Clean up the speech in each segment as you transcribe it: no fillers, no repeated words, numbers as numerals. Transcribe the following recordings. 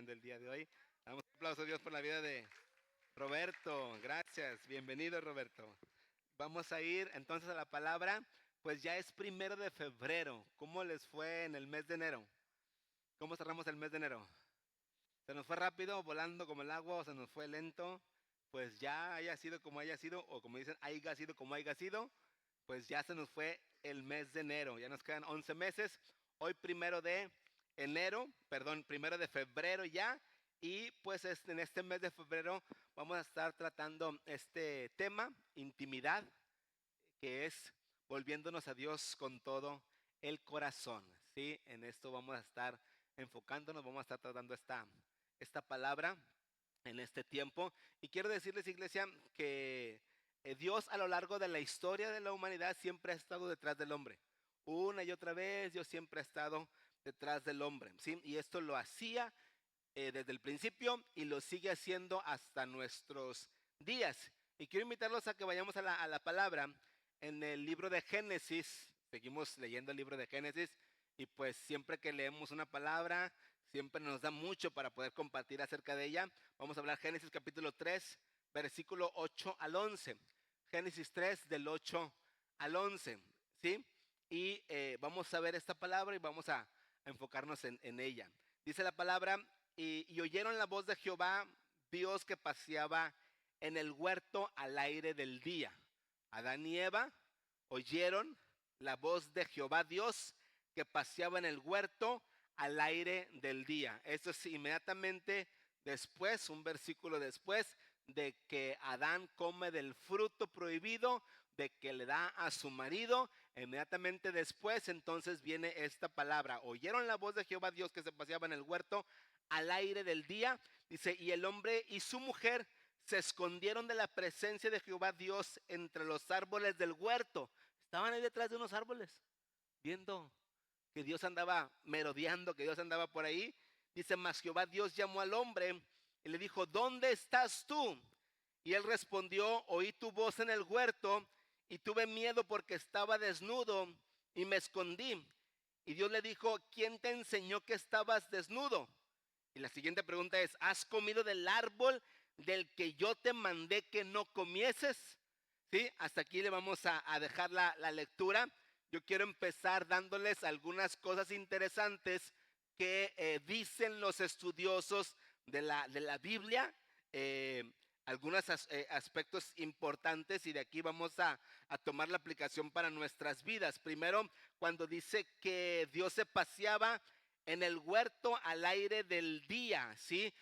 acompañando el día de hoy. Damos un aplauso a Dios por la vida de Roberto. Gracias, bienvenido Roberto. Vamos a ir entonces a la palabra. Pues ya es 1 de febrero. ¿Cómo les fue en el mes de enero? ¿Cómo cerramos el mes de enero? ¿Se nos fue rápido, volando como el agua, o se nos fue lento? Pues ya haya sido como haya sido, o como dicen, haya sido como haya sido, pues ya se nos fue el mes de enero. Ya nos quedan 11 meses. Hoy 1 de enero, perdón, 1 de febrero ya. Y pues en este mes de febrero vamos a estar tratando este tema, intimidad, que es volviéndonos a Dios con todo el corazón. ¿Sí? En esto vamos a estar enfocándonos, vamos a estar tratando esta palabra en este tiempo. Y quiero decirles, iglesia, que Dios a lo largo de la historia de la humanidad siempre ha estado detrás del hombre. Una y otra vez Dios siempre ha estado detrás del hombre. ¿Sí? Y esto lo hacía desde el principio y lo sigue haciendo hasta nuestros días. Y quiero invitarlos a que vayamos a la palabra en el libro de Génesis. Seguimos leyendo el libro de Génesis y pues siempre que leemos una palabra, siempre nos da mucho para poder compartir acerca de ella. Vamos a hablar Génesis capítulo 3, versículo 8 al 11. Génesis 3 del 8 al 11, ¿sí? Y vamos a ver esta palabra y vamos a enfocarnos en ella. Dice la palabra: y oyeron la voz de Jehová, Dios, que paseaba en el huerto al aire del día. Adán y Eva oyeron la voz de Jehová, Dios, que paseaba en el huerto al aire del día. Esto es inmediatamente después, un versículo después de que Adán come del fruto prohibido, de que le da a su marido. Inmediatamente después entonces viene esta palabra: oyeron la voz de Jehová Dios que se paseaba en el huerto al aire del día. Dice: y el hombre y su mujer se escondieron de la presencia de Jehová Dios entre los árboles del huerto. Estaban ahí detrás de unos árboles, viendo que Dios andaba merodeando, que Dios andaba por ahí. Dice: mas Jehová Dios llamó al hombre y le dijo: ¿dónde estás tú? Y él respondió: oí tu voz en el huerto y tuve miedo porque estaba desnudo y me escondí. Y Dios le dijo: ¿quién te enseñó que estabas desnudo? Y la siguiente pregunta es: ¿has comido del árbol del que yo te mandé que no comieses? ¿Sí? Hasta aquí le vamos a dejar la lectura. Yo quiero empezar dándoles algunas cosas interesantes que dicen los estudiosos de la Biblia, algunos aspectos importantes, y de aquí vamos a tomar la aplicación para nuestras vidas. Primero, cuando dice que Dios se paseaba en el huerto al aire del día, ¿sí?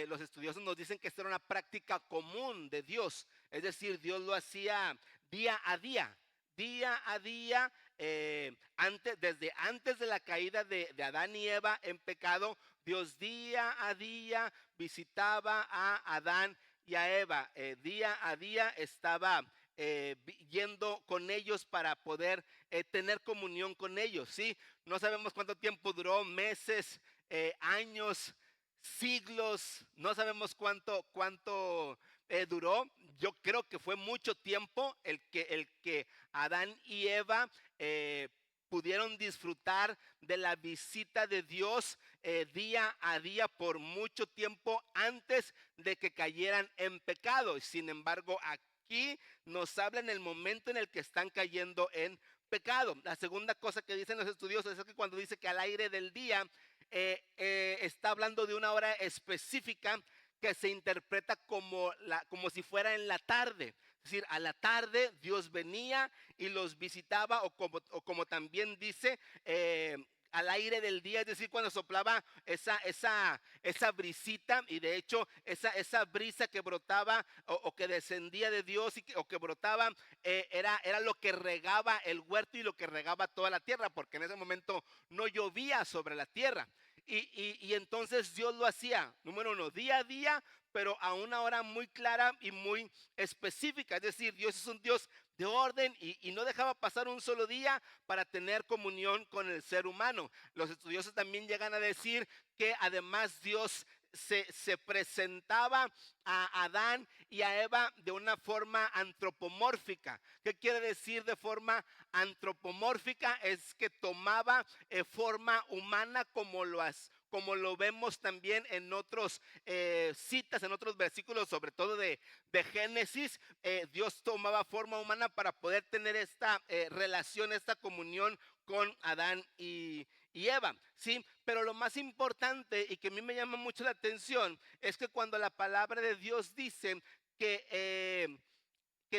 Los estudiosos nos dicen que esta era una práctica común de Dios, es decir, Dios lo hacía día a día. Día a día, desde antes de la caída de Adán y Eva en pecado, Dios día a día visitaba a Adán y a Eva. Día a día estaba yendo con ellos para poder tener comunión con ellos, ¿sí? No sabemos cuánto tiempo duró, meses, años, siglos, no sabemos cuánto duró. Yo creo que fue mucho tiempo el que Adán y Eva pudieron disfrutar de la visita de Dios día a día por mucho tiempo antes de que cayeran en pecado. Sin embargo, aquí nos habla en el momento en el que están cayendo en pecado. La segunda cosa que dicen los estudiosos es que cuando dice que al aire del día, está hablando de una hora específica que se interpreta como si fuera en la tarde. Es decir, a la tarde Dios venía y los visitaba, o como también dice, al aire del día, es decir, cuando soplaba esa brisita. Y de hecho esa brisa que brotaba o que descendía de Dios o que brotaba, era lo que regaba el huerto y lo que regaba toda la tierra, porque en ese momento no llovía sobre la tierra. Y entonces Dios lo hacía, número uno, día a día, pero a una hora muy clara y muy específica. Es decir, Dios es un Dios de orden y no dejaba pasar un solo día para tener comunión con el ser humano. Los estudiosos también llegan a decir que además Dios se presentaba a Adán y a Eva de una forma antropomórfica. ¿Qué quiere decir de forma antropomórfica? Es que tomaba forma humana como como lo vemos también en otros citas, en otros versículos, sobre todo de Génesis. Dios tomaba forma humana para poder tener esta relación, esta comunión con Adán y Eva, ¿sí? Pero lo más importante y que a mí me llama mucho la atención es que cuando la palabra de Dios dice que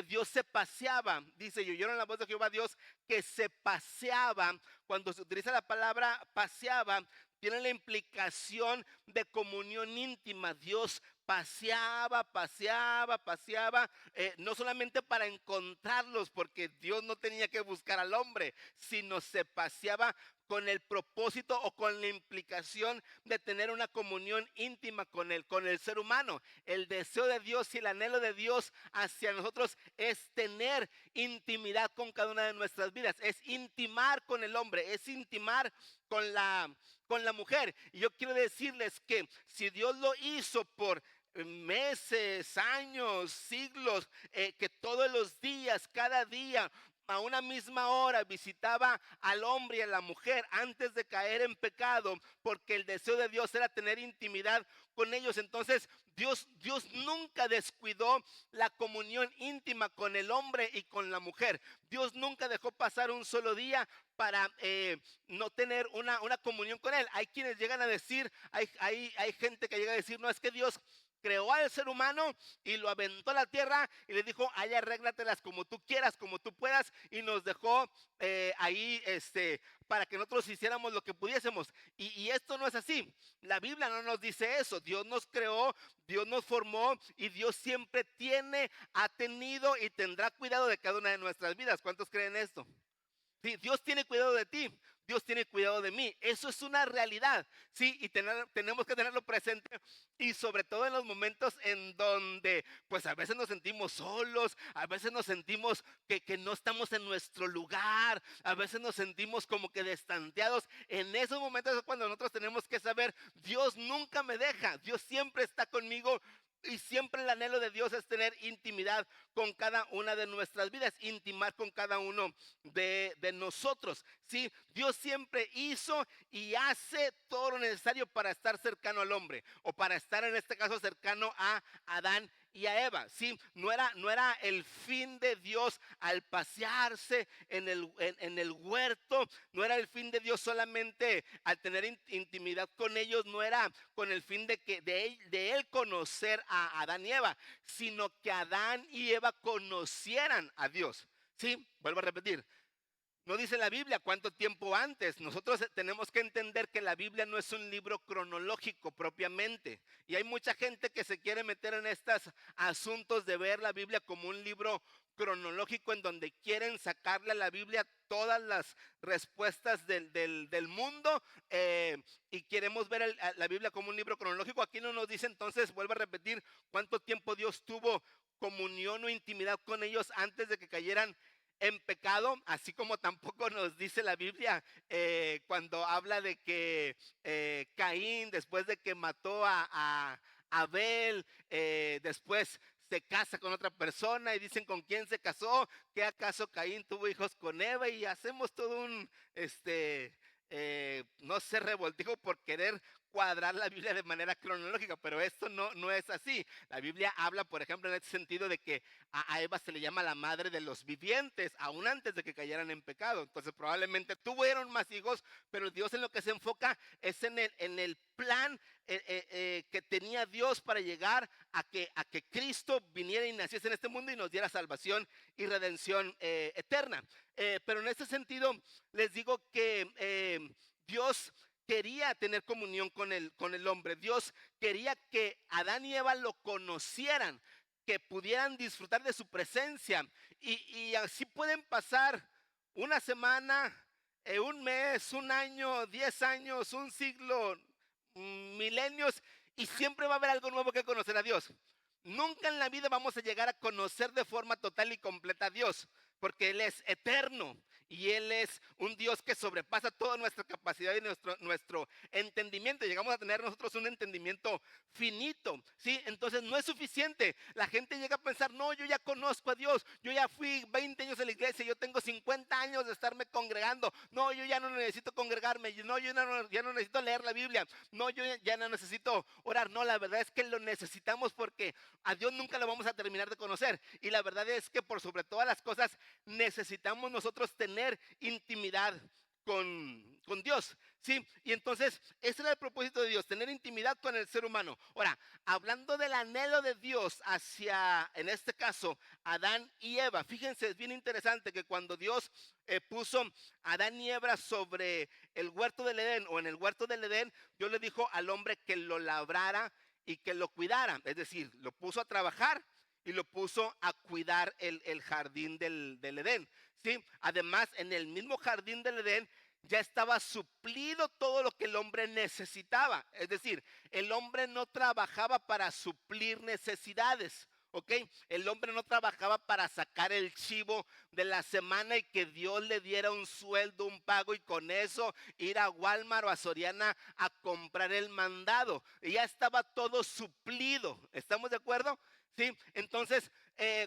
Dios se paseaba, dice, y oyeron la voz de Jehová Dios que se paseaba. Cuando se utiliza la palabra paseaba, tiene la implicación de comunión íntima. Dios paseaba, paseaba, paseaba, no solamente para encontrarlos, porque Dios no tenía que buscar al hombre, sino se paseaba con el propósito o con la implicación de tener una comunión íntima con el ser humano. El deseo de Dios y el anhelo de Dios hacia nosotros es tener intimidad con cada una de nuestras vidas, es intimar con el hombre, es intimar con la mujer. Y yo quiero decirles que si Dios lo hizo por meses, años, siglos, que todos los días, cada día, a una misma hora visitaba al hombre y a la mujer antes de caer en pecado, porque el deseo de Dios era tener intimidad con ellos. Entonces Dios nunca descuidó la comunión íntima con el hombre y con la mujer. Dios nunca dejó pasar un solo día para no tener una comunión con él. Hay quienes llegan a decir, hay gente que llega a decir, no, es que Dios creó al ser humano y lo aventó a la tierra y le dijo, ahí arréglatelas como tú quieras, como tú puedas, y nos dejó ahí para que nosotros hiciéramos lo que pudiésemos. Y esto no es así. La Biblia no nos dice eso. Dios nos creó, Dios nos formó y Dios siempre ha tenido y tendrá cuidado de cada una de nuestras vidas. ¿Cuántos creen esto? Sí, Dios tiene cuidado de ti, Dios tiene cuidado de mí. Eso es una realidad, sí, y tenemos que tenerlo presente. Y sobre todo en los momentos en donde pues a veces nos sentimos solos, a veces nos sentimos que no estamos en nuestro lugar, a veces nos sentimos como que distanciados. En esos momentos es cuando nosotros tenemos que saber, Dios nunca me deja, Dios siempre está conmigo. Y siempre el anhelo de Dios es tener intimidad con cada una de nuestras vidas, intimar con cada uno de nosotros. ¿Sí? Dios siempre hizo y hace todo lo necesario para estar cercano al hombre, o para estar en este caso cercano a Adán y a Eva. ¿Sí? No era el fin de Dios al pasearse en el huerto, no era el fin de Dios solamente al tener intimidad con ellos, no era con el fin de él conocer a Adán y Eva, sino que Adán y Eva conocieran a Dios. ¿Sí? Vuelvo a repetir. No dice la Biblia cuánto tiempo antes. Nosotros tenemos que entender que la Biblia no es un libro cronológico propiamente. Y hay mucha gente que se quiere meter en estos asuntos de ver la Biblia como un libro cronológico en donde quieren sacarle a la Biblia todas las respuestas del mundo, y queremos ver la Biblia como un libro cronológico. Aquí no nos dice, entonces, vuelvo a repetir, cuánto tiempo Dios tuvo comunión o intimidad con ellos antes de que cayeran en pecado, así como tampoco nos dice la Biblia cuando habla de que Caín, después de que mató a Abel, después se casa con otra persona y dicen con quién se casó, que acaso Caín tuvo hijos con Eva, y hacemos todo un no sé, revoltijo por querer cuadrar la Biblia de manera cronológica, pero esto no es así. La Biblia habla, por ejemplo, en este sentido de que a Eva se le llama la madre de los vivientes, aún antes de que cayeran en pecado. Entonces probablemente tuvieron más hijos, pero Dios en lo que se enfoca es en el plan que tenía Dios para llegar a que Cristo viniera y naciese en este mundo y nos diera salvación y redención eterna. Pero en este sentido les digo que Dios quería tener comunión con el hombre. Dios quería que Adán y Eva lo conocieran, que pudieran disfrutar de su presencia. Y así pueden pasar una semana, un mes, un año, 10 años, un siglo, milenios, y siempre va a haber algo nuevo que conocer a Dios. Nunca en la vida vamos a llegar a conocer de forma total y completa a Dios, porque Él es eterno Y Él es un Dios que sobrepasa toda nuestra capacidad y nuestro entendimiento. Llegamos a tener nosotros un entendimiento finito, ¿sí? Entonces no es suficiente. La gente llega a pensar, no, yo ya conozco a Dios, yo ya fui 20 años en la iglesia, yo tengo 50 años de estarme congregando. No, yo ya no necesito congregarme, no, ya no necesito leer la Biblia, no, yo ya no necesito orar. No, la verdad es que lo necesitamos porque a Dios nunca lo vamos a terminar de conocer. Y la verdad es que por sobre todas las cosas necesitamos nosotros tener intimidad con Dios, ¿sí? Y entonces, ese era el propósito de Dios, tener intimidad con el ser humano. Ahora, hablando del anhelo de Dios hacia, en este caso, Adán y Eva, fíjense, es bien interesante que cuando Dios puso a Adán y Eva sobre el huerto del Edén o en el huerto del Edén, Dios le dijo al hombre que lo labrara y que lo cuidara, es decir, lo puso a trabajar y lo puso a cuidar el jardín del Edén, ¿sí? Además, en el mismo jardín del Edén ya estaba suplido todo lo que el hombre necesitaba. Es decir, el hombre no trabajaba para suplir necesidades, ¿ok? El hombre no trabajaba para sacar el chivo de la semana y que Dios le diera un sueldo, un pago y con eso ir a Walmart o a Soriana a comprar el mandado. Y ya estaba todo suplido. ¿Estamos de acuerdo? ¿Sí? Entonces,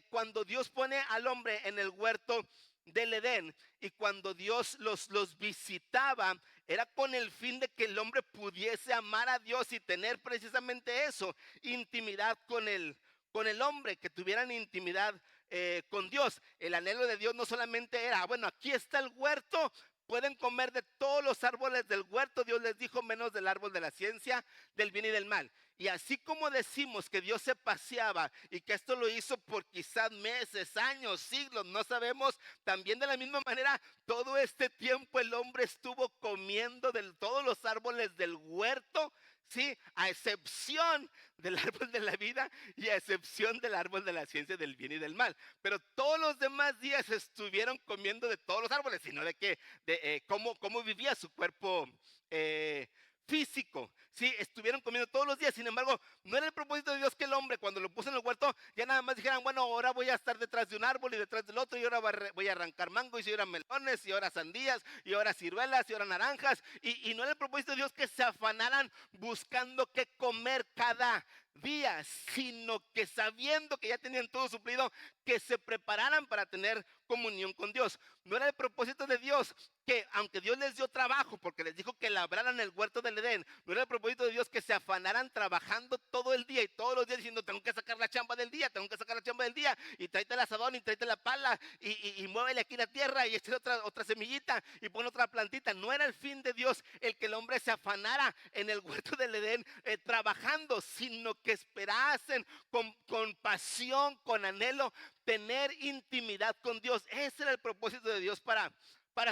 cuando Dios pone al hombre en el huerto del Edén y cuando Dios los visitaba, era con el fin de que el hombre pudiese amar a Dios y tener precisamente eso, intimidad con el hombre, que tuvieran intimidad con Dios. El anhelo de Dios no solamente era, bueno, aquí está el huerto, pueden comer de todos los árboles del huerto, Dios les dijo, menos del árbol de la ciencia, del bien y del mal. Y así como decimos que Dios se paseaba y que esto lo hizo por quizás meses, años, siglos, no sabemos, también de la misma manera, todo este tiempo el hombre estuvo comiendo de todos los árboles del huerto, sí, a excepción del árbol de la vida y a excepción del árbol de la ciencia del bien y del mal. Pero todos los demás días estuvieron comiendo de todos los árboles, sino de que, cómo vivía su cuerpo físico, sí, estuvieron comiendo todos los días. Sin embargo, no era el propósito de Dios que el hombre cuando lo puso en el huerto ya nada más dijeran, bueno, ahora voy a estar detrás de un árbol y detrás del otro y ahora voy a arrancar mangos y ahora melones y ahora sandías y ahora ciruelas y ahora naranjas, y no era el propósito de Dios que se afanaran buscando qué comer cada día, sino que sabiendo que ya tenían todo suplido, que se prepararan para tener comunión con Dios. No era el propósito de Dios que, aunque Dios les dio trabajo, porque les dijo que labraran el huerto del Edén, no era el propósito de Dios que se afanaran trabajando todo el día y todos los días diciendo, tengo que sacar la chamba del día, tengo que sacar la chamba del día, y tráete el asadón y tráete la pala, y muévele aquí la tierra y eche otra semillita y pon otra plantita. No era el fin de Dios el que el hombre se afanara en el huerto del Edén trabajando, sino que esperasen con pasión, con anhelo, tener intimidad con Dios. Ese era el propósito de Dios para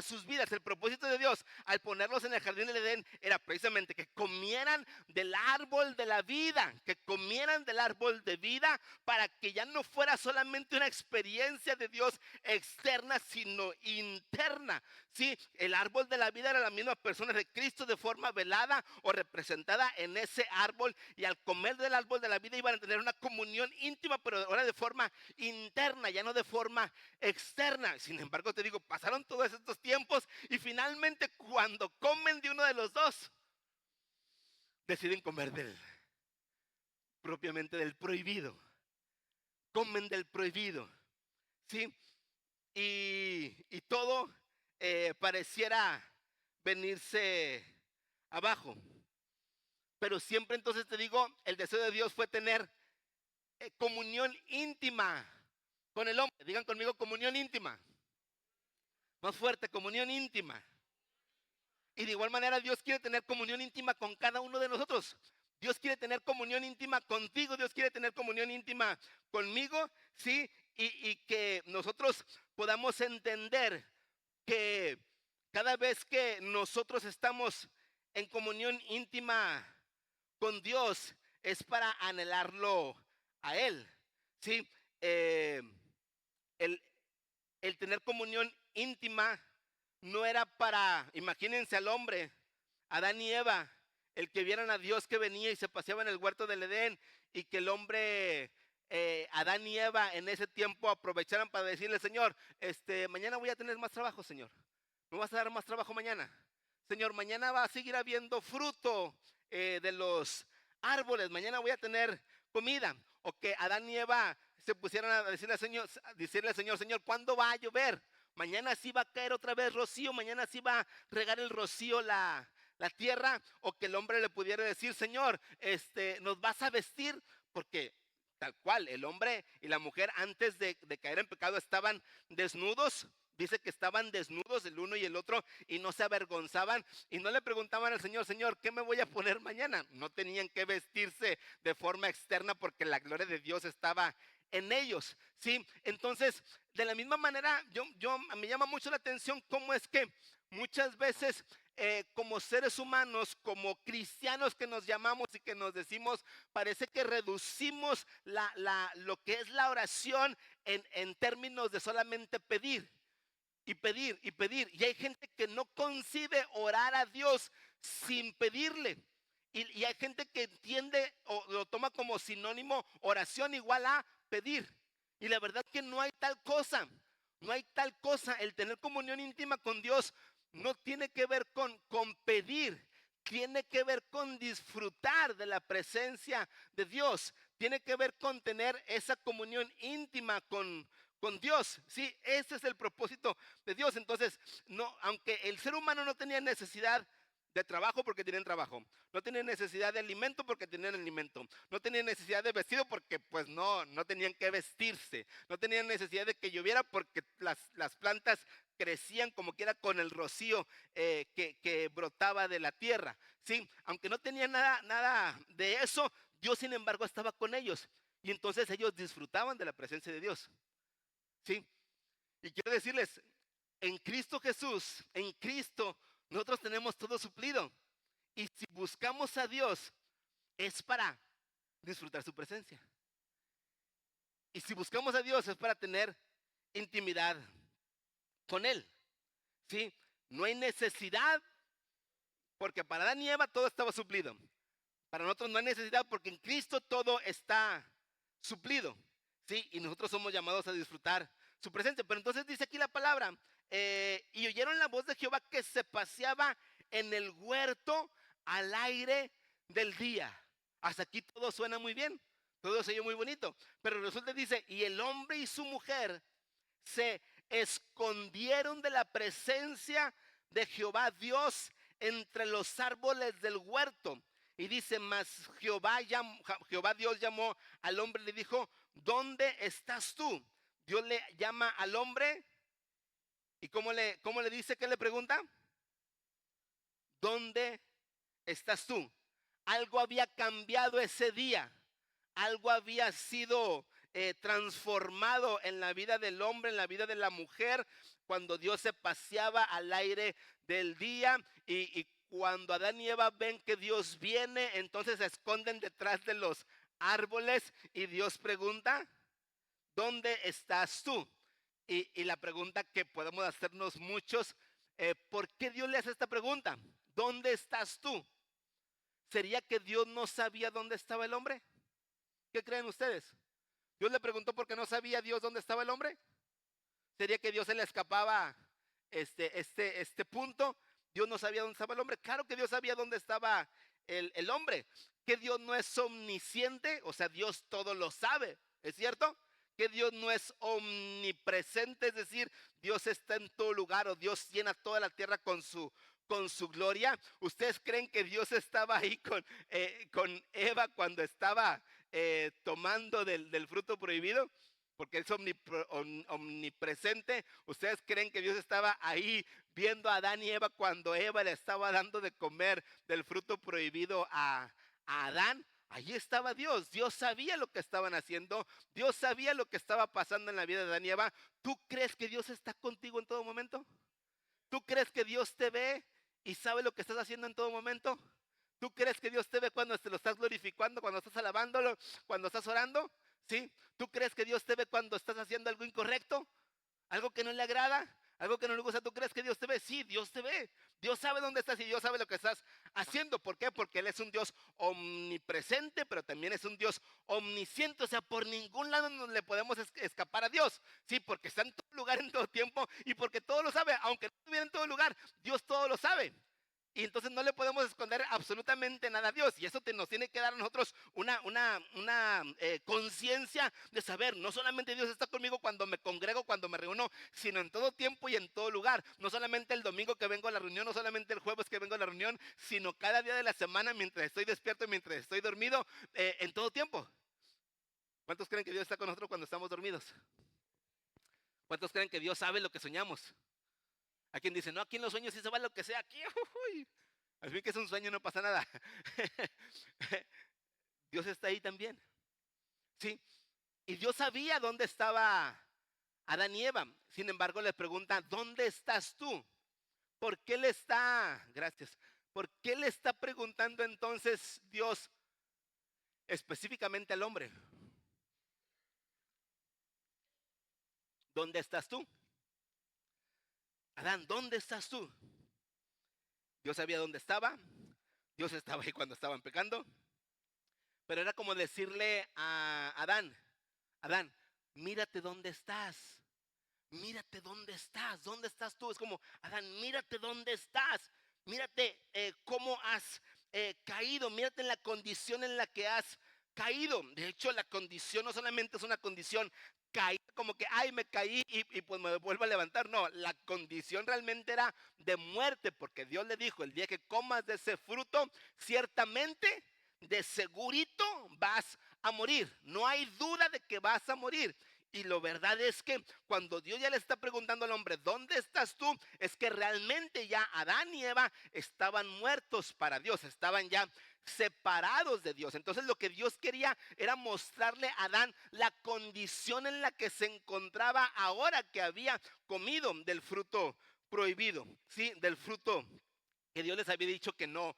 sus vidas. El propósito de Dios al ponerlos en el jardín del Edén era precisamente que comieran del árbol de la vida, que comieran del árbol de vida, para que ya no fuera solamente una experiencia de Dios externa, sino interna. Sí, el árbol de la vida era la misma persona de Cristo de forma velada o representada en ese árbol, y al comer del árbol de la vida iban a tener una comunión íntima, pero ahora de forma interna, ya no de forma externa. Sin embargo, te digo, pasaron todos estos tiempos y finalmente cuando comen de uno de los dos, deciden comer propiamente del prohibido. Comen del prohibido, ¿sí? Y todo pareciera venirse abajo. Pero siempre, entonces te digo, el deseo de Dios fue tener comunión íntima con el hombre. Digan conmigo, comunión íntima. Más fuerte, comunión íntima. Y de igual manera Dios quiere tener comunión íntima con cada uno de nosotros. Dios quiere tener comunión íntima contigo, Dios quiere tener comunión íntima conmigo, ¿sí? Y que nosotros podamos entender que cada vez que nosotros estamos en comunión íntima con Dios es para anhelarlo a Él, ¿sí? El, el tener comunión íntima no era para, imagínense al hombre, Adán y Eva, el que vieran a Dios que venía y se paseaba en el huerto del Edén y que el hombre Adán y Eva en ese tiempo aprovecharon para decirle, Señor, mañana voy a tener más trabajo, Señor. ¿Me vas a dar más trabajo mañana? Señor, mañana va a seguir habiendo fruto de los árboles. Mañana voy a tener comida. O que Adán y Eva se pusieran a decirle al Señor, Señor, ¿cuándo va a llover? Mañana sí va a caer otra vez rocío. Mañana sí va a regar el rocío la tierra. O que el hombre le pudiera decir, Señor, nos vas a vestir, porque tal cual, el hombre y la mujer antes de caer en pecado estaban desnudos. Dice que estaban desnudos el uno y el otro y no se avergonzaban y no le preguntaban al Señor, Señor, ¿qué me voy a poner mañana? No tenían que vestirse de forma externa porque la gloria de Dios estaba en ellos, ¿sí? Entonces, de la misma manera, me llama mucho la atención cómo es que muchas veces como seres humanos, como cristianos que nos llamamos y que nos decimos, parece que reducimos lo que es la oración en términos de solamente pedir y pedir y pedir. Y hay gente que no concibe orar a Dios sin pedirle. Y hay gente que entiende o lo toma como sinónimo oración igual a pedir. Y la verdad que no hay tal cosa. No hay tal cosa. El tener comunión íntima con Dios no tiene que ver con pedir. Tiene que ver con disfrutar de la presencia de Dios. Tiene que ver con tener esa comunión íntima con Dios, sí, ese es el propósito de Dios. Entonces, no, aunque el ser humano no tenía necesidad de trabajo porque tenían trabajo, no tenía necesidad de alimento porque tenían alimento, no tenían necesidad de vestido porque pues no tenían que vestirse, no tenían necesidad de que lloviera porque las plantas crecían como quiera con el rocío que brotaba de la tierra, sí, aunque no tenían nada de eso, Dios sin embargo estaba con ellos y entonces ellos disfrutaban de la presencia de Dios. ¿Sí? Y quiero decirles, en Cristo Jesús, en Cristo, nosotros tenemos todo suplido. Y si buscamos a Dios, es para disfrutar su presencia. Y si buscamos a Dios, es para tener intimidad con Él. ¿Sí? No hay necesidad, porque para Adán y Eva todo estaba suplido. Para nosotros no hay necesidad, porque en Cristo todo está suplido. ¿Sí? Y nosotros somos llamados a disfrutar su presencia. Pero entonces dice aquí la palabra, y oyeron la voz de Jehová que se paseaba en el huerto al aire del día. Hasta aquí todo suena muy bien, todo se oye muy bonito. Pero resulta dice, y el hombre y su mujer se escondieron de la presencia de Jehová Dios entre los árboles del huerto. Y dice, mas Jehová Dios llamó al hombre y le dijo, ¿dónde estás tú? Dios le llama al hombre y cómo le dice, ¿qué le pregunta? ¿Dónde estás tú? Algo había cambiado ese día, algo había sido transformado en la vida del hombre, en la vida de la mujer, cuando Dios se paseaba al aire del día y cuando Adán y Eva ven que Dios viene, entonces se esconden detrás de los árboles y Dios pregunta, ¿dónde estás tú? Y la pregunta que podemos hacernos muchos, ¿por qué Dios le hace esta pregunta? ¿Dónde estás tú? ¿Sería que Dios no sabía dónde estaba el hombre? ¿Qué creen ustedes? ¿Dios le preguntó por qué no sabía Dios dónde estaba el hombre? ¿Sería que Dios se le escapaba este punto? Dios no sabía dónde estaba el hombre. Claro que Dios sabía dónde estaba el hombre. Que Dios no es omnisciente, o sea, Dios todo lo sabe, ¿es cierto? Que Dios no es omnipresente, es decir, Dios está en todo lugar o Dios llena toda la tierra con su gloria. ¿Ustedes creen que Dios estaba ahí con Eva cuando estaba tomando del fruto prohibido? Porque es omnipresente. ¿Ustedes creen que Dios estaba ahí viendo a Adán y Eva cuando Eva le estaba dando de comer del fruto prohibido a Adán? Allí estaba Dios. Dios sabía lo que estaban haciendo. Dios sabía lo que estaba pasando en la vida de Adán y Eva. ¿Tú crees que Dios está contigo en todo momento? ¿Tú crees que Dios te ve y sabe lo que estás haciendo en todo momento? ¿Tú crees que Dios te ve cuando te lo estás glorificando, cuando estás alabándolo, cuando estás orando? ¿Sí? ¿Tú crees que Dios te ve cuando estás haciendo algo incorrecto? ¿Algo que no le agrada? Algo que no le gusta, ¿tú crees que Dios te ve? Sí, Dios te ve. Dios sabe dónde estás y Dios sabe lo que estás haciendo. ¿Por qué? Porque Él es un Dios omnipresente, pero también es un Dios omnisciente. O sea, por ningún lado nos le podemos escapar a Dios. Sí, porque está en todo lugar, en todo tiempo y porque todo lo sabe. Aunque no estuviera en todo lugar, Dios todo lo sabe. Y entonces no le podemos esconder absolutamente nada a Dios. Y eso nos tiene que dar a nosotros una conciencia de saber, no solamente Dios está conmigo cuando me congrego, cuando me reúno, sino en todo tiempo y en todo lugar. No solamente el domingo que vengo a la reunión, no solamente el jueves que vengo a la reunión, sino cada día de la semana mientras estoy despierto, mientras estoy dormido, en todo tiempo. ¿Cuántos creen que Dios está con nosotros cuando estamos dormidos? ¿Cuántos creen que Dios sabe lo que soñamos? Hay quien dice, no, aquí en los sueños sí se va lo que sea, aquí, uy. Así que es un sueño, no pasa nada. Dios está ahí también, ¿sí? Y Dios sabía dónde estaba Adán y Eva. Sin embargo, le pregunta, ¿dónde estás tú? ¿Por qué le está, gracias, por qué le está preguntando entonces Dios específicamente al hombre? ¿Dónde estás tú? Adán, ¿dónde estás tú? Dios sabía dónde estaba. Dios estaba ahí cuando estaban pecando. Pero era como decirle a Adán, Adán, mírate dónde estás. Mírate dónde estás tú. Es como, Adán, mírate dónde estás. Mírate cómo has caído. Mírate en la condición en la que has caído. De hecho, la condición no solamente es una condición caída, como que, ay, me caí y pues me vuelvo a levantar. No, la condición realmente era de muerte, porque Dios le dijo, el día que comas de ese fruto, ciertamente, de segurito vas a morir. No hay duda de que vas a morir. Y lo verdad es que cuando Dios ya le está preguntando al hombre, ¿dónde estás tú? Es que realmente ya Adán y Eva estaban muertos para Dios, estaban ya separados de Dios. Entonces lo que Dios quería era mostrarle a Adán la condición en la que se encontraba ahora que había comido del fruto prohibido, ¿sí? Del fruto que Dios les había dicho que no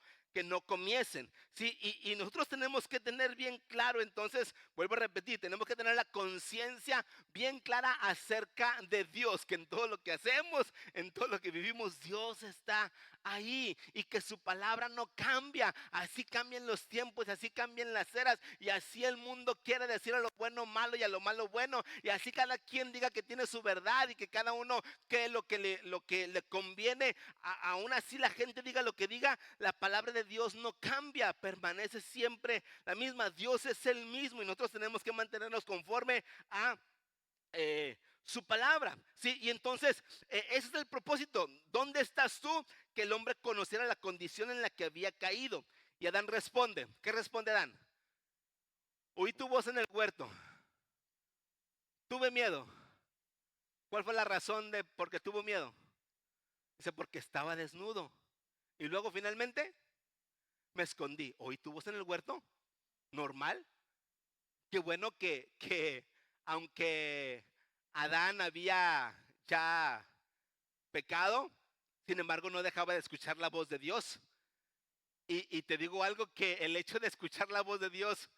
comiesen, ¿sí? Y nosotros tenemos que tener bien claro, entonces, vuelvo a repetir, tenemos que tener la conciencia bien clara acerca de Dios, que en todo lo que hacemos, en todo lo que vivimos, Dios está ahí y que su palabra no cambia. Así cambian los tiempos, así cambian las eras y así el mundo quiere decir a lo bueno malo y a lo malo bueno, y así cada quien diga que tiene su verdad y que cada uno cree lo que le conviene. Aún así la gente diga lo que diga, la palabra de Dios no cambia, permanece siempre la misma. Dios es el mismo y nosotros tenemos que mantenernos conforme a su palabra, ¿sí? Y entonces, ese es el propósito. ¿Dónde estás tú? Que el hombre conociera la condición en la que había caído. Y Adán responde, ¿qué responde Adán? Oí tu voz en el huerto, tuve miedo. ¿Cuál fue la razón de por qué tuvo miedo? Dice, porque estaba desnudo. Y luego finalmente me escondí. Oí tu voz en el huerto, normal. Qué bueno que aunque Adán había ya pecado, sin embargo no dejaba de escuchar la voz de Dios. Y te digo algo, que el hecho de escuchar la voz de Dios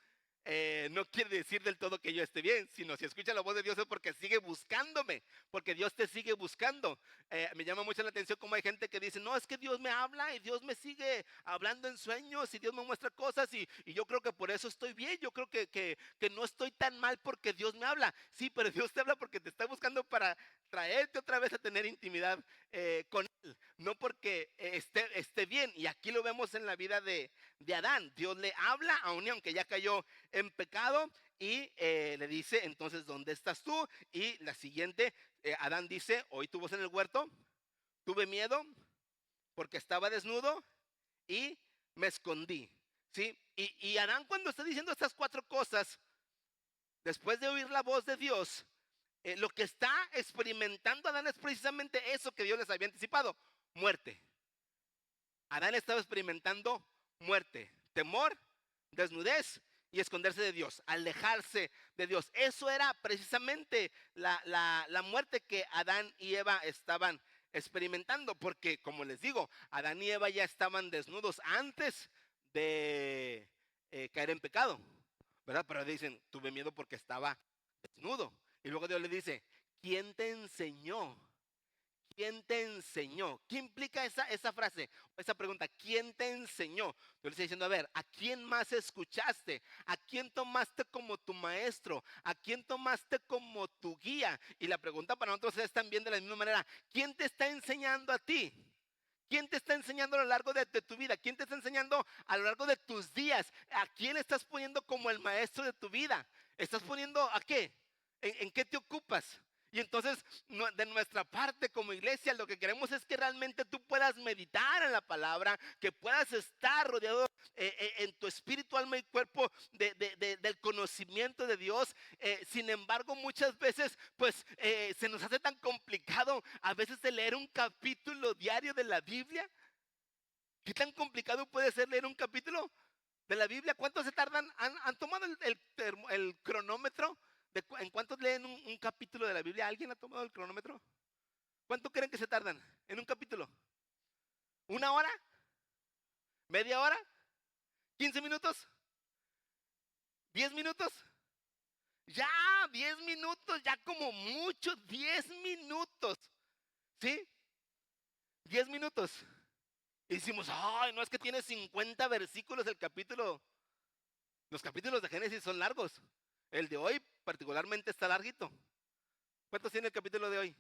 no quiere decir del todo que yo esté bien, sino si escucha la voz de Dios es porque sigue buscándome, porque Dios te sigue buscando. Me llama mucho la atención cómo hay gente que dice, no, es que Dios me habla y Dios me sigue hablando en sueños y Dios me muestra cosas y yo creo que por eso estoy bien, yo creo que no estoy tan mal porque Dios me habla. Sí, pero Dios te habla porque te está buscando para traerte otra vez a tener intimidad con Él, no porque esté bien. Y aquí lo vemos en la vida de Adán. Dios le habla, aun y aunque ya cayó en pecado, y le dice, entonces, ¿dónde estás tú? Y la siguiente, Adán dice, oí tu voz en el huerto, tuve miedo porque estaba desnudo y me escondí, ¿sí? Y Adán, cuando está diciendo estas cuatro cosas, después de oír la voz de Dios, lo que está experimentando Adán es precisamente eso que Dios les había anticipado, muerte. Adán estaba experimentando muerte, temor, desnudez y esconderse de Dios, alejarse de Dios. Eso era precisamente la muerte que Adán y Eva estaban experimentando, porque como les digo, Adán y Eva ya estaban desnudos antes de caer en pecado, ¿verdad? Pero dicen, tuve miedo porque estaba desnudo. Y luego Dios le dice, ¿quién te enseñó? ¿Quién te enseñó? ¿Qué implica esa frase, esa pregunta? ¿Quién te enseñó? Yo le estoy diciendo, a ver, ¿a quién más escuchaste? ¿A quién tomaste como tu maestro? ¿A quién tomaste como tu guía? Y la pregunta para nosotros es también de la misma manera, ¿quién te está enseñando a ti? ¿Quién te está enseñando a lo largo de tu vida? ¿Quién te está enseñando a lo largo de tus días? ¿A quién estás poniendo como el maestro de tu vida? ¿Estás poniendo a qué? ¿En qué te ocupas? Y entonces, de nuestra parte como iglesia, lo que queremos es que realmente tú puedas meditar en la palabra, que puedas estar rodeado en tu espíritu, alma y cuerpo del conocimiento de Dios. Sin embargo, muchas veces, pues, se nos hace tan complicado a veces de leer un capítulo diario de la Biblia. ¿Qué tan complicado puede ser leer un capítulo de la Biblia? ¿Cuánto se tardan? ¿Han tomado el cronómetro? ¿En cuánto leen un capítulo de la Biblia? ¿Alguien ha tomado el cronómetro? ¿Cuánto creen que se tardan en un capítulo? ¿Una hora? ¿Media hora? ¿15 minutos? ¿10 minutos? Ya, 10 minutos, ya como mucho, 10 minutos. ¿Sí? 10 minutos. Y decimos, ay, no es que tiene 50 versículos el capítulo. Los capítulos de Génesis son largos. El de hoy particularmente está larguito. ¿Cuántos tiene el capítulo de hoy?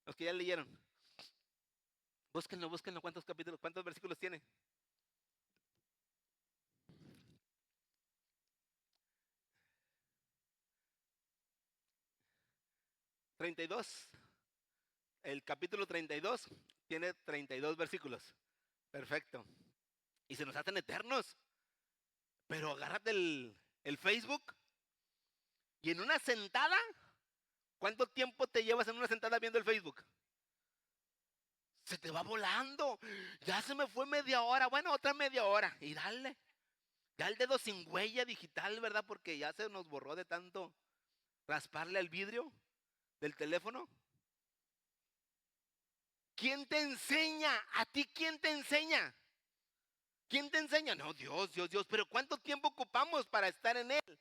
Los que ya leyeron. Búsquenlo, búsquenlo. ¿Cuántos capítulos, cuántos versículos tiene? 32. El capítulo 32 tiene 32 versículos. Perfecto. Y se nos hacen eternos. Pero agárrate el Facebook y en una sentada, ¿cuánto tiempo te llevas en una sentada viendo el Facebook? Se te va volando. Ya se me fue media hora. Bueno, otra media hora. Y dale. Ya el dedo sin huella digital, ¿verdad? Porque ya se nos borró de tanto rasparle al vidrio del teléfono. ¿Quién te enseña? ¿A ti quién te enseña? ¿Quién te enseña? No, Dios, Dios, Dios. Pero ¿cuánto tiempo ocupamos para estar en Él?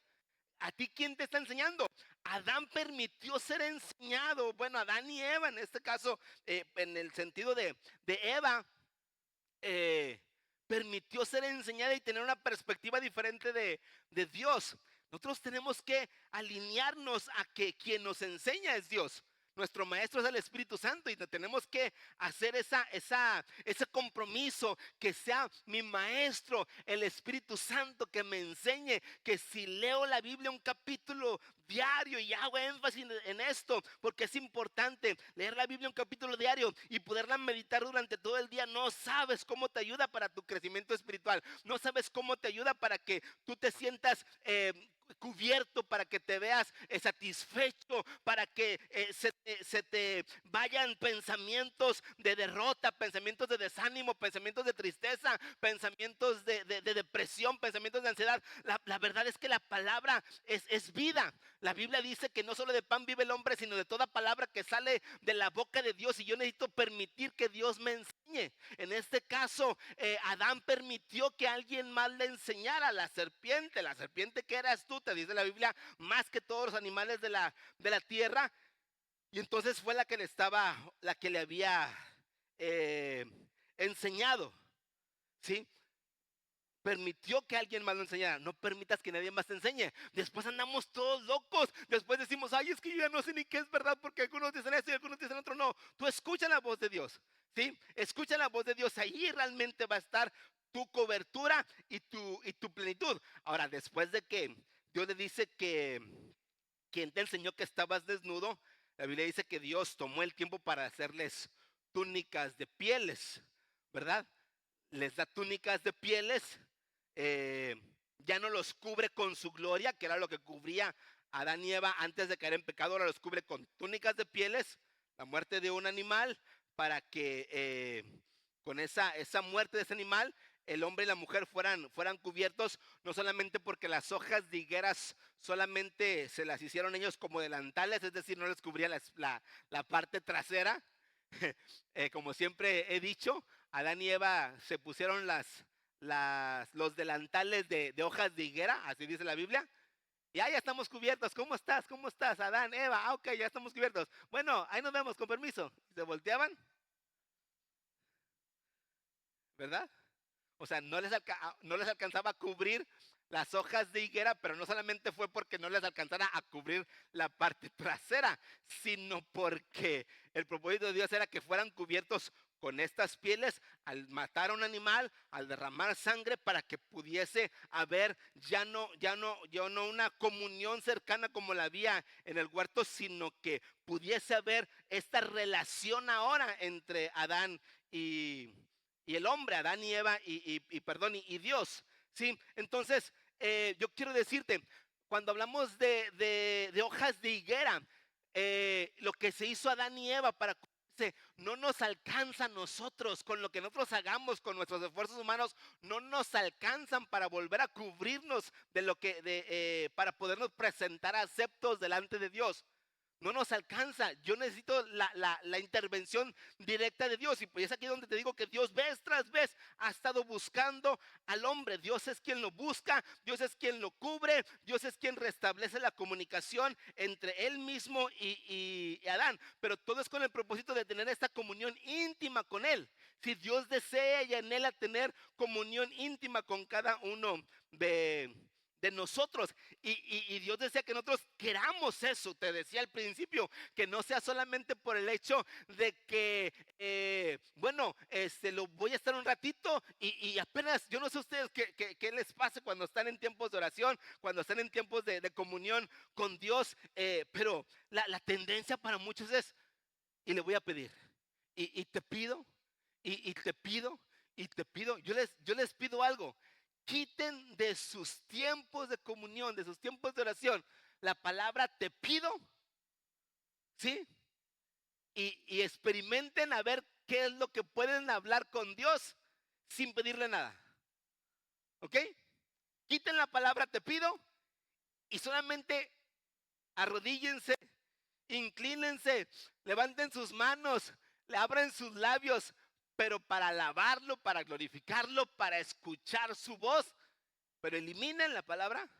¿A ti quién te está enseñando? Adán permitió ser enseñado. Bueno, Adán y Eva, en este caso, en el sentido de Eva, eh, permitió ser enseñada y tener una perspectiva diferente de Dios. Nosotros tenemos que alinearnos a que quien nos enseña es Dios. Nuestro maestro es el Espíritu Santo y tenemos que hacer ese compromiso, que sea mi maestro, el Espíritu Santo, que me enseñe, que si leo la Biblia un capítulo diario, y hago énfasis en esto, porque es importante leer la Biblia un capítulo diario y poderla meditar durante todo el día. No sabes cómo te ayuda para tu crecimiento espiritual, no sabes cómo te ayuda para que tú te sientas cubierto, para que te veas satisfecho, para que se te vayan pensamientos de derrota, pensamientos de desánimo, pensamientos de tristeza, pensamientos de depresión, pensamientos de ansiedad. La verdad es que la palabra es vida. La Biblia dice que no solo de pan vive el hombre, sino de toda palabra que sale de la boca de Dios. Y yo necesito permitir que Dios me enseñe. En este caso, Adán permitió que alguien más le enseñara. La serpiente que eras tú, te dice la Biblia, más que todos los animales de la tierra. Y entonces fue la que le había eh, enseñado, ¿sí? Permitió que alguien más lo enseñara. No permitas que nadie más te enseñe. Después andamos todos locos. Después decimos, ay, es que yo ya no sé ni qué es verdad, porque algunos dicen esto y algunos dicen otro. No, tú escucha la voz de Dios, ¿sí? Escucha la voz de Dios. Ahí realmente va a estar tu cobertura y tu plenitud. Ahora, después de que Dios le dice que quien te enseñó que estabas desnudo, la Biblia dice que Dios tomó el tiempo para hacerles túnicas de pieles, ¿verdad? Les da túnicas de pieles, eh, ya no los cubre con su gloria, que era lo que cubría a Adán y Eva antes de caer en pecado. Ahora los cubre con túnicas de pieles, la muerte de un animal, para que con esa muerte de ese animal, el hombre y la mujer fueran cubiertos, no solamente porque las hojas de higueras solamente se las hicieron ellos como delantales, es decir, no les cubría la parte trasera. Como siempre he dicho, Adán y Eva se pusieron los delantales de hojas de higuera, así dice la Biblia, Ya estamos cubiertos. ¿Cómo estás? ¿Cómo estás? Adán, Eva. Ah, ok, ya estamos cubiertos. Bueno, ahí nos vemos, con permiso. Se volteaban, ¿verdad? O sea, no les alcanzaba a cubrir las hojas de higuera, pero no solamente fue porque no les alcanzara a cubrir la parte trasera, sino porque el propósito de Dios era que fueran cubiertos con estas pieles al matar a un animal, al derramar sangre, para que pudiese haber ya no una comunión cercana como la había en el huerto, sino que pudiese haber esta relación ahora entre Adán y, y el hombre, Adán y Eva, perdón, y Dios, ¿sí? Entonces, yo quiero decirte, cuando hablamos de hojas de higuera, lo que se hizo Adán y Eva para cubrirse, no nos alcanza a nosotros, con lo que nosotros hagamos, con nuestros esfuerzos humanos, no nos alcanzan para volver a cubrirnos para podernos presentar aceptos delante de Dios. No nos alcanza. Yo necesito la intervención directa de Dios. Y pues es aquí donde te digo que Dios vez tras vez ha estado buscando al hombre. Dios es quien lo busca, Dios es quien lo cubre, Dios es quien restablece la comunicación entre él mismo y Adán. Pero todo es con el propósito de tener esta comunión íntima con él. Si Dios desea y anhela tener comunión íntima con cada uno de nosotros. Y Dios desea que nosotros queramos eso. Te decía al principio, que no sea solamente por el hecho de que, bueno, lo voy a estar un ratito y apenas, yo no sé ustedes qué les pase cuando están en tiempos de oración, cuando están en tiempos de comunión con Dios, pero la tendencia para muchos es, y le voy a pedir, y te pido, y te pido, y te pido, yo les pido algo. Quiten de sus tiempos de comunión, de sus tiempos de oración, la palabra te pido, ¿sí? Y experimenten a ver qué es lo que pueden hablar con Dios sin pedirle nada. ¿Ok? Quiten la palabra te pido y solamente arrodíllense, inclínense, levanten sus manos, le abren sus labios, pero para alabarlo, para glorificarlo, para escuchar su voz. Pero eliminen la palabra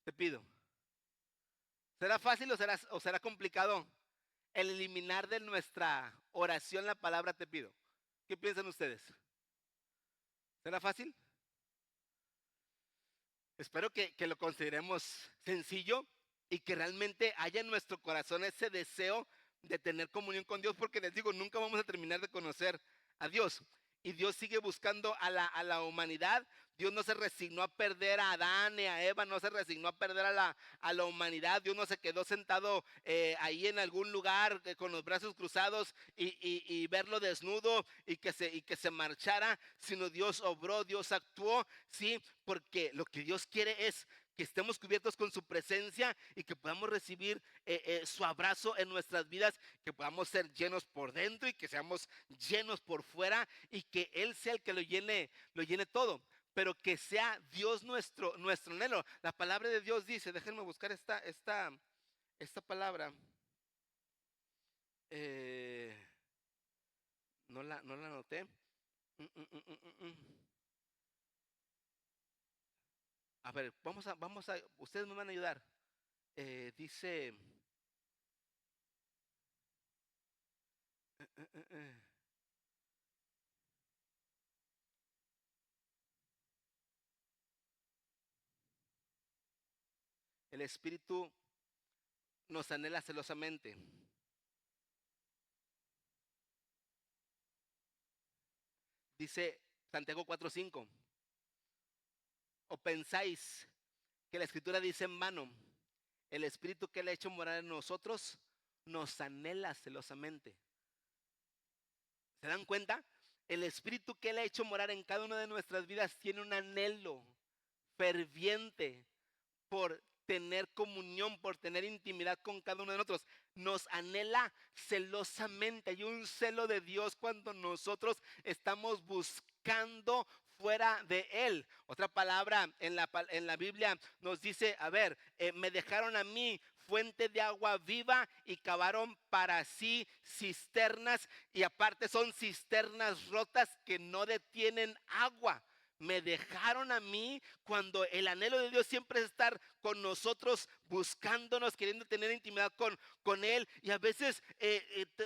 te pido. ¿Será fácil o será complicado el eliminar de nuestra oración la palabra te pido? ¿Qué piensan ustedes? ¿Será fácil? Espero que lo consideremos sencillo y que realmente haya en nuestro corazón ese deseo de tener comunión con Dios, porque les digo, nunca vamos a terminar de conocer a Dios. Y Dios sigue buscando a la humanidad. Dios no se resignó a perder a Adán y a Eva, no se resignó a perder a la humanidad. Dios no se quedó sentado ahí en algún lugar con los brazos cruzados y verlo desnudo y que se marchara, sino Dios obró, Dios actuó, ¿sí? Porque lo que Dios quiere es que estemos cubiertos con su presencia y que podamos recibir su abrazo en nuestras vidas, que podamos ser llenos por dentro y que seamos llenos por fuera y que Él sea el que lo llene todo, pero que sea Dios nuestro anhelo. La palabra de Dios dice, déjenme buscar esta palabra, eh, no la anoté. Mm, mm, mm, mm, mm, mm. A ver, ustedes me van a ayudar. Dice, eh, eh, eh, eh, el Espíritu nos anhela celosamente. Dice Santiago 4:5. ¿O pensáis que la Escritura dice en vano, el Espíritu que Él ha hecho morar en nosotros nos anhela celosamente? ¿Se dan cuenta? El Espíritu que Él ha hecho morar en cada una de nuestras vidas tiene un anhelo ferviente por tener comunión, por tener intimidad con cada uno de nosotros. Nos anhela celosamente. Hay un celo de Dios cuando nosotros estamos buscando fuera de Él. Otra palabra en la Biblia nos dice, a ver, me dejaron a mí fuente de agua viva y cavaron para sí cisternas, y aparte son cisternas rotas que no detienen agua. me dejaron a mí, cuando el anhelo de Dios siempre es estar con nosotros, buscándonos, queriendo tener intimidad con Él, y a veces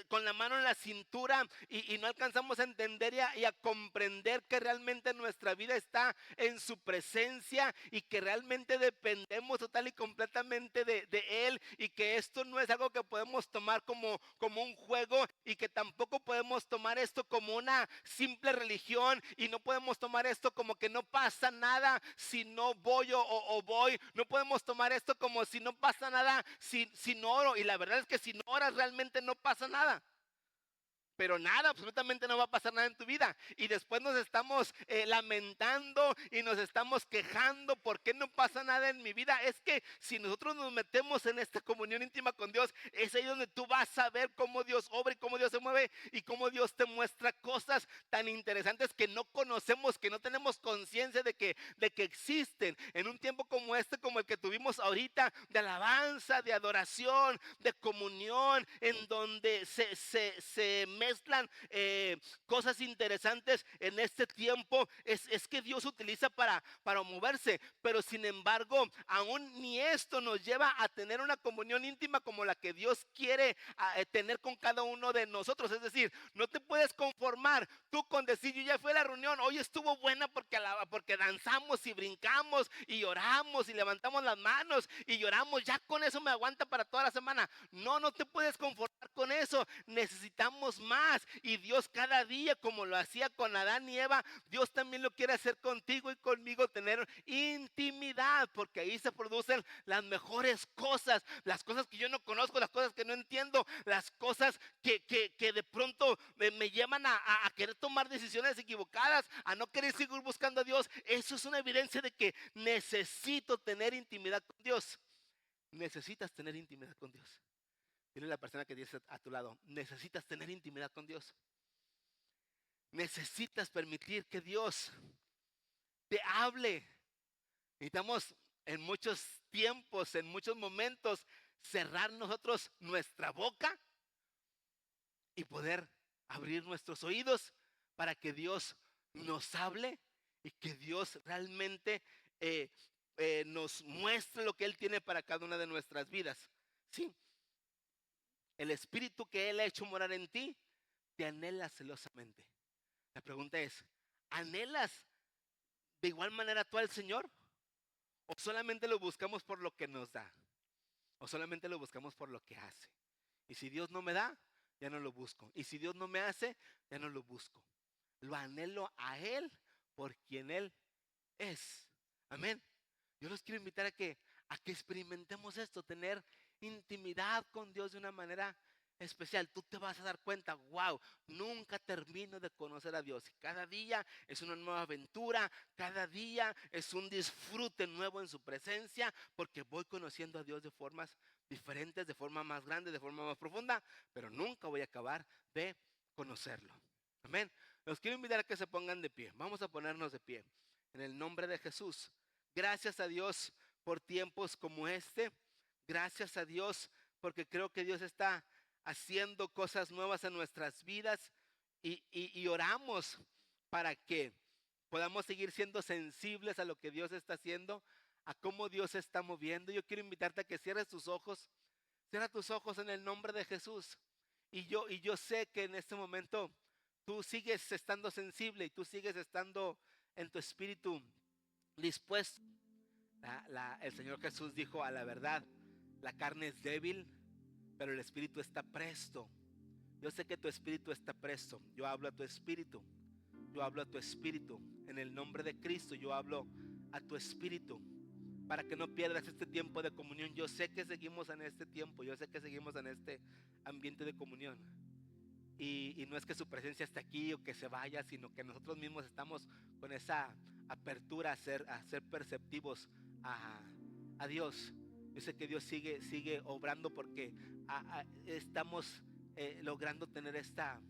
con la mano en la cintura y no alcanzamos a entender y a comprender que realmente nuestra vida está en su presencia y que realmente dependemos total y completamente de Él, y que esto no es algo que podemos tomar como un juego, y que tampoco podemos tomar esto como una simple religión, y no podemos tomar esto como que no pasa nada si no voy o voy. No podemos tomar esto como si no pasa nada si no oro, y la verdad es que si no oras realmente no pasa nada. Pero nada, absolutamente no va a pasar nada en tu vida. Y después nos estamos lamentando y nos estamos quejando. ¿Por qué no pasa nada en mi vida? Es que si nosotros nos metemos en esta comunión íntima con Dios, es ahí donde tú vas a ver cómo Dios obra y cómo Dios se mueve, y cómo Dios te muestra cosas tan interesantes que no conocemos, que no tenemos conciencia de que existen. En un tiempo como este, como el que tuvimos ahorita, de alabanza, de adoración, de comunión, en donde se mezclan cosas interesantes en este tiempo, es que Dios utiliza para moverse. Pero sin embargo, aún ni esto nos lleva a tener una comunión íntima como la que Dios quiere tener con cada uno de nosotros. Es decir, no te puedes conformar tú con decir: yo ya fui a la reunión, hoy estuvo buena porque danzamos y brincamos y oramos y levantamos las manos y lloramos, ya con eso me aguanta para toda la semana. No, no te puedes conformar con eso. Necesitamos más. Y Dios cada día, como lo hacía con Adán y Eva, Dios también lo quiere hacer contigo y conmigo, tener intimidad, porque ahí se producen las mejores cosas, las cosas que yo no conozco, las cosas que no entiendo, las cosas que de pronto me llevan a querer tomar decisiones equivocadas, a no querer seguir buscando a Dios. Eso es una evidencia de que necesito tener intimidad con Dios. Necesitas tener intimidad con Dios. Dile a la persona que tienes a tu lado: necesitas tener intimidad con Dios. Necesitas permitir que Dios te hable. Necesitamos en muchos tiempos, en muchos momentos, cerrar nosotros nuestra boca y poder abrir nuestros oídos para que Dios nos hable y que Dios realmente nos muestre lo que Él tiene para cada una de nuestras vidas. Sí, el Espíritu que Él ha hecho morar en ti te anhela celosamente. La pregunta es: ¿anhelas de igual manera tú al Señor? ¿O solamente lo buscamos por lo que nos da? ¿O solamente lo buscamos por lo que hace? Y si Dios no me da, ya no lo busco. Y si Dios no me hace, ya no lo busco. Lo anhelo a Él por quien Él es. Amén. Yo los quiero invitar a que experimentemos esto, tener intimidad con Dios de una manera especial. Tú te vas a dar cuenta: wow, nunca termino de conocer a Dios. Cada día es una nueva aventura, cada día es un disfrute nuevo en su presencia, porque voy conociendo a Dios de formas diferentes, de forma más grande, de forma más profunda, pero nunca voy a acabar de conocerlo. Amén. Los quiero invitar a que se pongan de pie. Vamos a ponernos de pie en el nombre de Jesús. Gracias a Dios por tiempos como este. Gracias a Dios porque creo que Dios está haciendo cosas nuevas en nuestras vidas, y oramos para que podamos seguir siendo sensibles a lo que Dios está haciendo, a cómo Dios se está moviendo. Yo quiero invitarte a que cierres tus ojos. Cierra tus ojos en el nombre de Jesús. Y yo sé que en este momento tú sigues estando sensible y tú sigues estando en tu espíritu dispuesto. El Señor Jesús dijo: a la verdad, la carne es débil, pero el espíritu está presto. Yo sé que tu espíritu está presto. Yo hablo a tu espíritu. Yo hablo a tu espíritu. En el nombre de Cristo yo hablo a tu espíritu, para que no pierdas este tiempo de comunión. Yo sé que seguimos en este tiempo. Yo sé que seguimos en este ambiente de comunión. Y no es que su presencia esté aquí o que se vaya, sino que nosotros mismos estamos con esa apertura a ser perceptivos a Dios. Yo sé que Dios sigue obrando, porque estamos logrando tener esta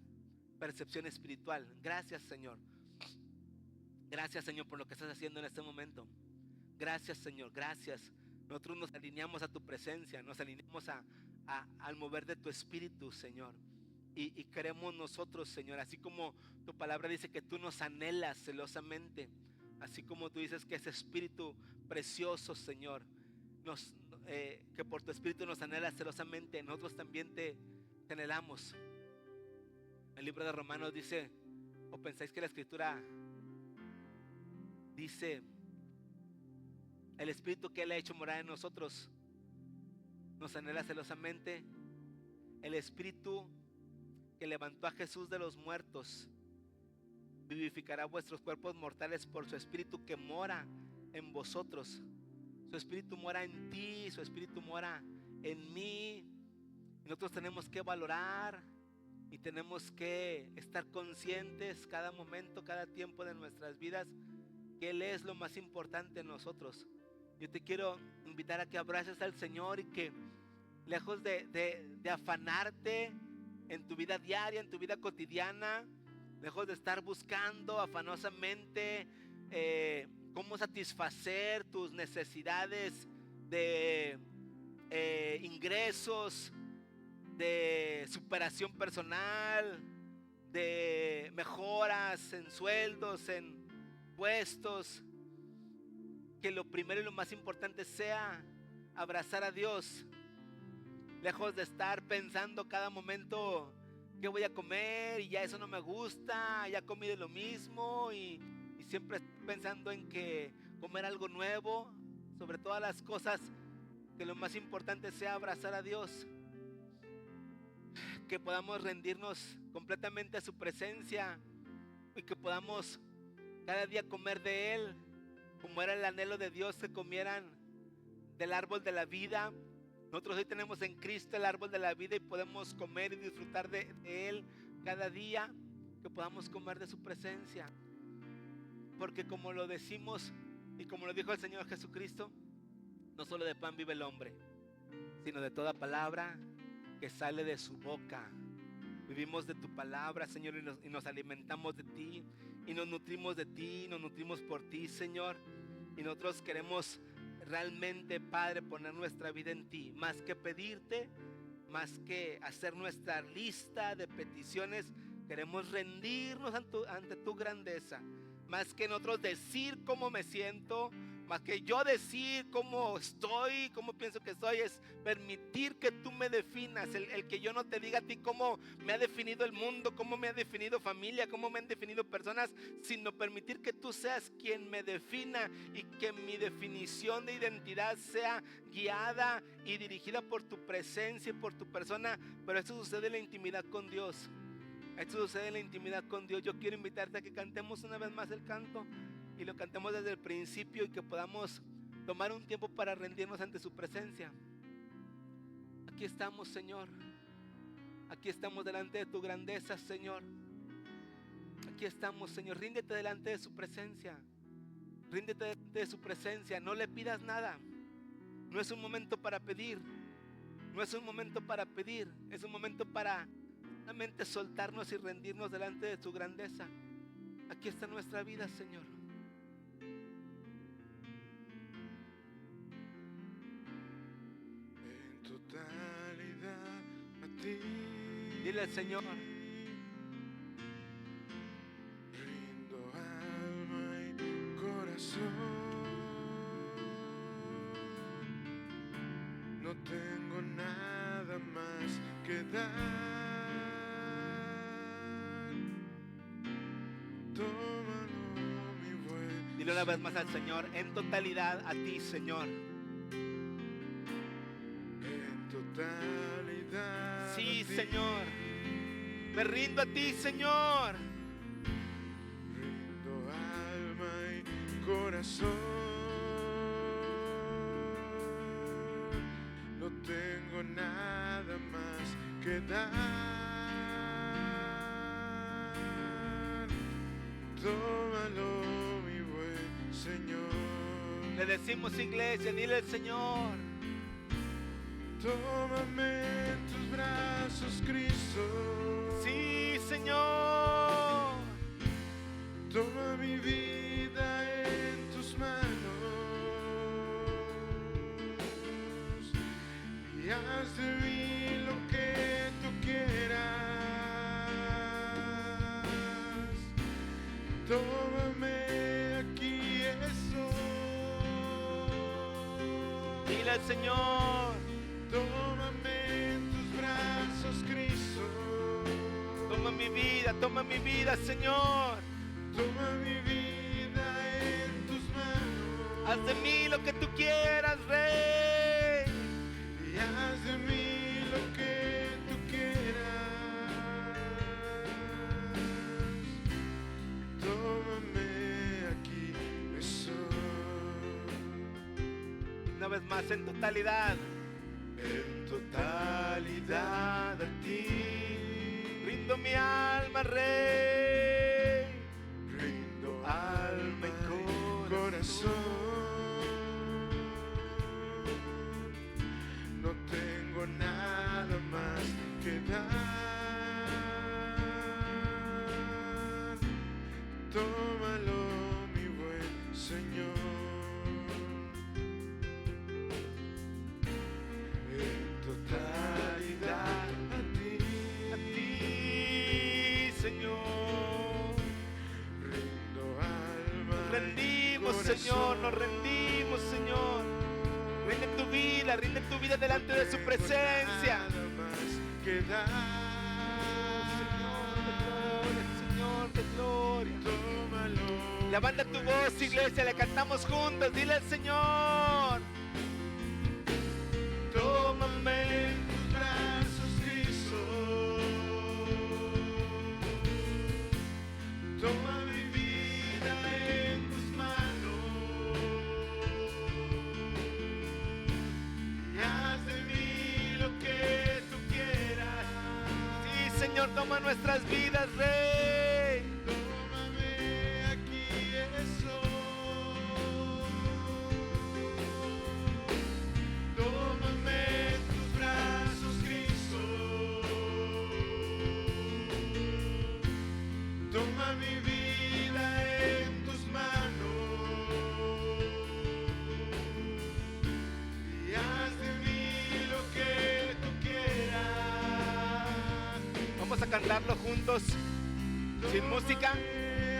percepción espiritual. Gracias, Señor. Gracias, Señor, por lo que estás haciendo en este momento. Gracias, Señor, gracias. Nosotros nos alineamos a tu presencia, nos alineamos al mover de tu espíritu, Señor. Y queremos nosotros, Señor, así como tu palabra dice que tú nos anhelas celosamente, Así como tú dices que ese espíritu precioso, Señor, que por tu espíritu nos anhela celosamente, nosotros también te anhelamos. El libro de Romanos dice, o pensáis que la escritura dice, el espíritu que Él ha hecho morar en nosotros nos anhela celosamente. El espíritu que levantó a Jesús de los muertos vivificará vuestros cuerpos mortales por su espíritu que mora en vosotros. Su espíritu mora en ti, su espíritu mora en mí. Y nosotros tenemos que valorar y tenemos que estar conscientes cada momento, cada tiempo de nuestras vidas, que Él es lo más importante en nosotros. Yo te quiero invitar a que abraces al Señor y que lejos de afanarte en tu vida diaria, en tu vida cotidiana, lejos de estar buscando afanosamente cómo satisfacer tus necesidades de ingresos, de superación personal, de mejoras en sueldos, en puestos, que lo primero y lo más importante sea abrazar a Dios, lejos de estar pensando cada momento qué voy a comer y ya eso no me gusta, ya comí de lo mismo y siempre pensando en que comer algo nuevo. Sobre todas las cosas, que lo más importante sea abrazar a Dios, que podamos rendirnos completamente a su presencia y que podamos cada día comer de Él, como era el anhelo de Dios que comieran del árbol de la vida. Nosotros hoy tenemos en Cristo el árbol de la vida y podemos comer y disfrutar de Él cada día, que podamos comer de su presencia. Porque como lo decimos y como lo dijo el Señor Jesucristo, no solo de pan vive el hombre, sino de toda palabra que sale de su boca. Vivimos de tu palabra, Señor, y nos alimentamos de ti y nos nutrimos de ti, nos nutrimos por ti, Señor. Y nosotros queremos realmente, Padre, poner nuestra vida en ti, más que pedirte, más que hacer nuestra lista de peticiones. Queremos rendirnos ante tu grandeza, más que nosotros decir cómo me siento, más que yo decir cómo estoy, cómo pienso que soy. Es permitir que tú me definas, el que yo no te diga a ti cómo me ha definido el mundo, cómo me ha definido familia, cómo me han definido personas, sino permitir que tú seas quien me defina y que mi definición de identidad sea guiada y dirigida por tu presencia y por tu persona. Pero esto sucede en la intimidad con Dios. Esto sucede en la intimidad con Dios. Yo quiero invitarte a que cantemos una vez más el canto y lo cantemos desde el principio y que podamos tomar un tiempo para rendirnos ante su presencia. Aquí estamos, Señor. Aquí estamos delante de tu grandeza, Señor. Aquí estamos, Señor. Ríndete delante de su presencia. Ríndete delante de su presencia. No le pidas nada. No es un momento para pedir. No es un momento para pedir. Es un momento para solamente soltarnos y rendirnos delante de su grandeza. Aquí está nuestra vida, Señor. En totalidad a ti. Dile al Señor. Rindo alma y corazón. No tengo nada más que dar. Tómalo, mi buen. Dile una vez más al Señor. En totalidad a ti, Señor. En totalidad. Sí, a ti. Señor. Me rindo a ti, Señor. Rindo alma y corazón. No tengo nada más que dar. Tómalo, mi buen Señor. Le decimos, iglesia, dile al Señor. Tómame en tus brazos, Cristo. Sí, Señor. Toma mi vida en tus manos y haz de mí lo que tú quieras. Tómame aquí Dile al Señor. Tómame en tus brazos, Cristo. Toma mi vida, Señor. Toma mi vida en tus manos. Haz de mí lo que tú quieras, Rey. Y haz de mí lo que tú quieras. Tómame, aquí estoy. Una vez más, en totalidad. En totalidad a ti. Rindo mi alma, Rey. Rindo alma y corazón. No tengo nada más que dar. Tómalo, mi buen Señor. En totalidad a ti, Señor. rindo alma. Nos rendimos, Señor, nos rendimos, Señor. Rinde tu vida delante de su presencia. Nada más que dar. Señor de gloria. Tómalo. Levanta tu voz, iglesia, le cantamos juntos. Dile al Señor. Tómame en tus brazos, Cristo. Toma mi vida en tus manos. Y haz de mí lo que tú quieras. Sí, Señor, toma nuestras vidas, Rey. Tómame, aquí estoy. Tómame en tus brazos, Cristo. Toma mi vida en tus manos. Y haz de mí lo que tú quieras. Vamos a cantarlo juntos, sin música.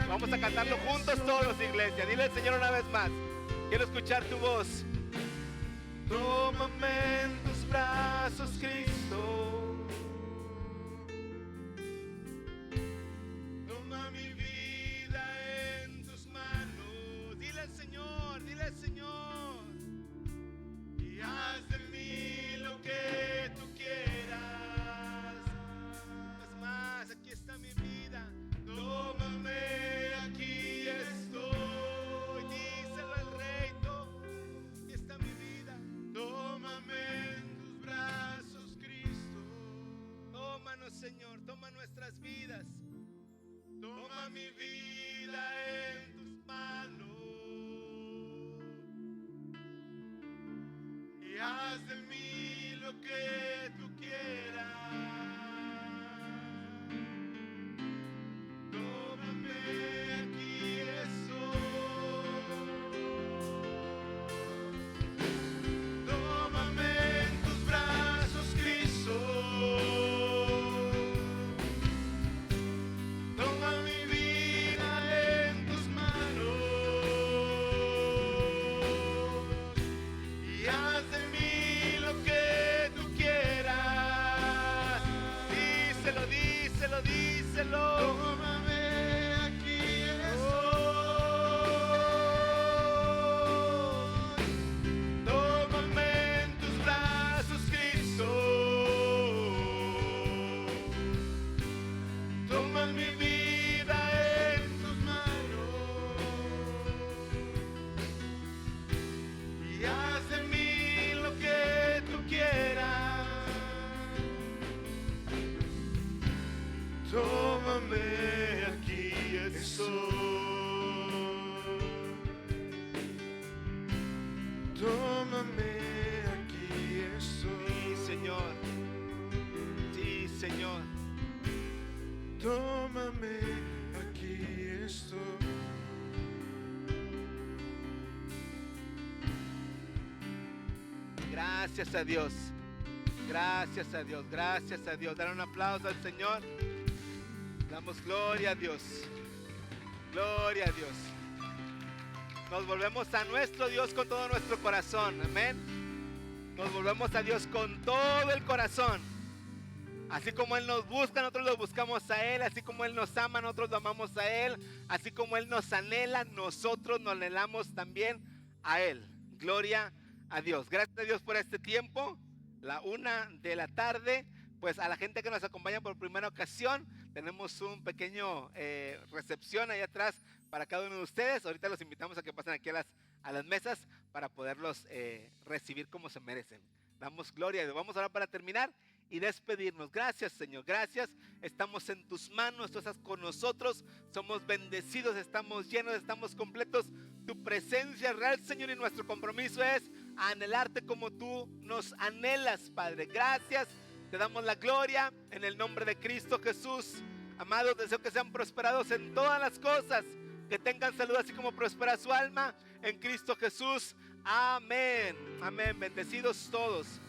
Vamos a cantarlo juntos todos, iglesia. Dile al Señor una vez más. Quiero escuchar tu voz. Tómame en tus brazos, Cristo. Toma mi vida en tus manos. Dile al Señor, dile al Señor. Y haz de mí lo que tú quieras. Es más, aquí está mi vida. Tómame, aquí estoy. Díselo al Rey, aquí está mi vida. Tómame en tus brazos, Cristo. Tómanos, Señor, toma nuestras vidas. Toma mi vida en tus manos. Y haz de mí lo que tú quieras. Tómame, aquí estoy. Tómame en tus brazos, Cristo. Toma mi vida en tus manos. Y haz de mí lo que tú quieras. Díselo, díselo, díselo. Tómame, aquí estoy. Tómame en tus brazos, Cristo. Toma mi vida en tus manos. Y haz de mí lo que tú quieras. Tómame, aquí estoy. Tómame, aquí estoy. Sí, Señor. Sí, Señor. Tómame, aquí estoy. Gracias a Dios. Gracias a Dios. Gracias a Dios. Dar un aplauso al Señor. Damos gloria a Dios. Gloria a Dios. Nos volvemos a nuestro Dios con todo nuestro corazón. Amén. nos volvemos a Dios con todo el corazón. Así como Él nos busca, nosotros lo buscamos a Él. Así como Él nos ama, nosotros lo amamos a Él. Así como Él nos anhela, nosotros nos anhelamos también a Él. Gloria a Dios. Gracias a Dios por este tiempo. La 1:00 p.m. Pues a la gente que nos acompaña por primera ocasión, tenemos un pequeño recepción ahí atrás para cada uno de ustedes. Ahorita los invitamos a que pasen aquí a las mesas para poderlos recibir como se merecen. Damos gloria a Dios. Vamos ahora para terminar y despedirnos. Gracias, Señor, gracias. Estamos en tus manos, tú estás con nosotros. Somos bendecidos, estamos llenos, estamos completos. Tu presencia es real, Señor, y nuestro compromiso es anhelarte como tú nos anhelas, Padre. Gracias, te damos la gloria en el nombre de Cristo Jesús. Amados, deseo que sean prosperados en todas las cosas, que tengan salud así como prospera su alma en Cristo Jesús. Amén, amén. Bendecidos todos.